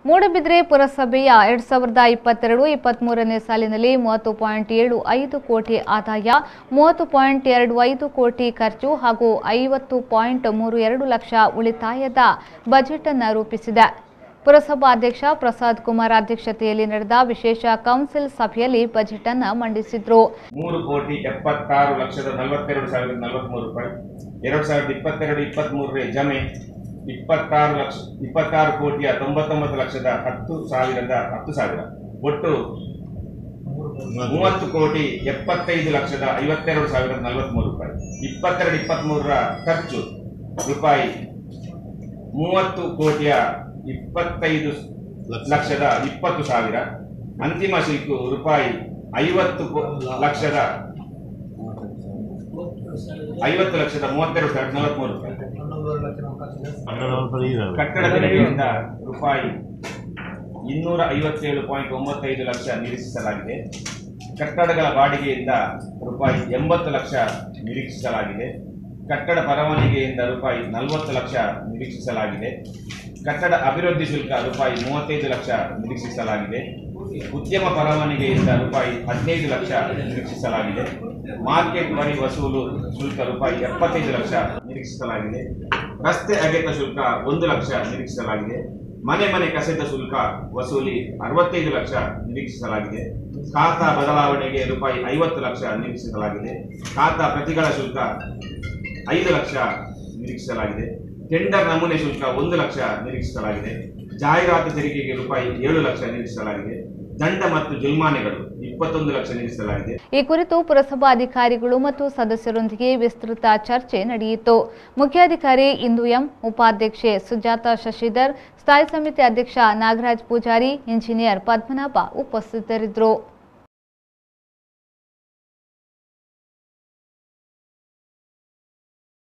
ಮೂಡಬಿದ್ರೆ ಪುರಸಭೆಯ 2022-23ನೇ ಸಾಲಿನಲ್ಲಿ 30.75 ಕೋಟಿ ಆದಾಯ, 30.25 ಕೋಟಿ ಖರ್ಚು ಹಾಗೂ 50.32 ಲಕ್ಷ ಉಳಿತಾಯದ ಬಜೆಟ್ ಅನ್ನು ರೂಪಿಸಿದೆ. ಪುರಸಭಾಧ್ಯಕ್ಷ ಪ್ರಸಾದ್ ಕುಮಾರ್ ಅಧ್ಯಕ್ಷತೆಯಲ್ಲಿ ನಡೆದ ವಿಶೇಷ ಕೌನ್ಸಿಲ್ ಸಭೆಯಲ್ಲಿ ಬಜೆಟ್ ಅನ್ನು ಮಂಡಿಸಿದರು. 3,77,42,043 ರೂಪಾಯಿ 2022-23 ಜಮೆ 26,99,10,10,000 ಒಟ್ಟು 30,75,52,043 ರೂಪಾಯಿ 22-23 ಖರ್ಚು ರೂಪಾಯಿ 30,25,20,000 ಅಂತಿಮ ಶಿಲ್ಕು ರೂಪಾಯಿ 50,32,043 ರೂಪಾಯಿ ಕಟ್ಟಡ ತೆರಿಗೆಯಿಂದ ರೂಪಾಯಿ 257.95 ಲಕ್ಷ ನಿರೀಕ್ಷಿಸಲಾಗಿದೆ. ಕಟ್ಟಡಗಳ ಬಾಡಿಗೆಯಿಂದ ರೂಪಾಯಿ 80 ಲಕ್ಷ ನಿರೀಕ್ಷಿಸಲಾಗಿದೆ. ಕಟ್ಟಡ ಪರವಾನಗಿಯಿಂದ ರೂಪಾಯಿ 40 ಲಕ್ಷ ನಿರೀಕ್ಷಿಸಲಾಗಿದೆ. ಕಟ್ಟಡ ಅಭಿವೃದ್ಧಿ ಶುಲ್ಕ ರೂಪಾಯಿ 35 ಲಕ್ಷ ನಿರೀಕ್ಷಿಸಲಾಗಿದೆ. ಉದ್ಯಮ ಪರವಾನಗಿಯಿಂದ ರೂಪಾಯಿ 15 ಲಕ್ಷ ನಿರೀಕ್ಷಿಸಲಾಗಿದೆ. ಮಾರ್ಕೆಟ್ ವರಿ ವಸೂಲು ಶುಲ್ಕ ರೂಪಾಯಿ 75 ಲಕ್ಷ ನಿರೀಕ್ಷಿಸಲಾಗಿದೆ. ರಸ್ತೆ ಅಗೆತ ಶುಲ್ಕ 1 ಲಕ್ಷ ನಿರೀಕ್ಷಿಸಲಾಗಿದೆ. ಮನೆ ಕಸದ ಶುಲ್ಕ ವಸೂಲಿ 65 ಲಕ್ಷ ನಿರೀಕ್ಷಿಸಲಾಗಿದೆ. ಖಾತಾ ಬದಲಾವಣೆಗೆ ರೂಪಾಯಿ 50 ಲಕ್ಷ ನಿರೀಕ್ಷಿಸಲಾಗಿದೆ. ಖಾತಾ ಪ್ರತಿಗಳ ಶುಲ್ಕ 5 ಲಕ್ಷ ನಿರೀಕ್ಷಿಸಲಾಗಿದೆ. ಟೆಂಡರ್ ನಮೂನೆ ಶುಲ್ಕ 1 ಲಕ್ಷ ನಿರೀಕ್ಷಿಸಲಾಗಿದೆ. ಜಾಹೀರಾತು ತೆರಿಗೆಗೆ ರೂಪಾಯಿ 7 ಲಕ್ಷ ನಿರೀಕ್ಷಿಸಲಾಗಿದೆ. ದಂಡ ಮತ್ತು ಜುಲ್ಮಾನೆಗಳು 21 ಲಕ್ಷ ನಿರೀಕ್ಷಿಸಲಾಗಿದೆ. ಈ ಕುರಿತು ಪುರಸಭಾಧಿಕಾರಿಗಳು ಮತ್ತು ಸದಸ್ಯರೊಂದಿಗೆ ವಿಸ್ತೃತ ಚರ್ಚೆ ನಡೆಯಿತು. ಮುಖ್ಯಾಧಿಕಾರಿ ಇಂದು ಎಂ, ಉಪಾಧ್ಯಕ್ಷೆ ಸುಜಾತಾ ಶಶಿಧರ್, ಸ್ಥಾಯಿ ಸಮಿತಿ ಅಧ್ಯಕ್ಷ ನಾಗರಾಜ್ ಪೂಜಾರಿ, ಇಂಜಿನಿಯರ್ ಪದ್ಮನಾಭ ಉಪಸ್ಥಿತರಿದ್ದರು.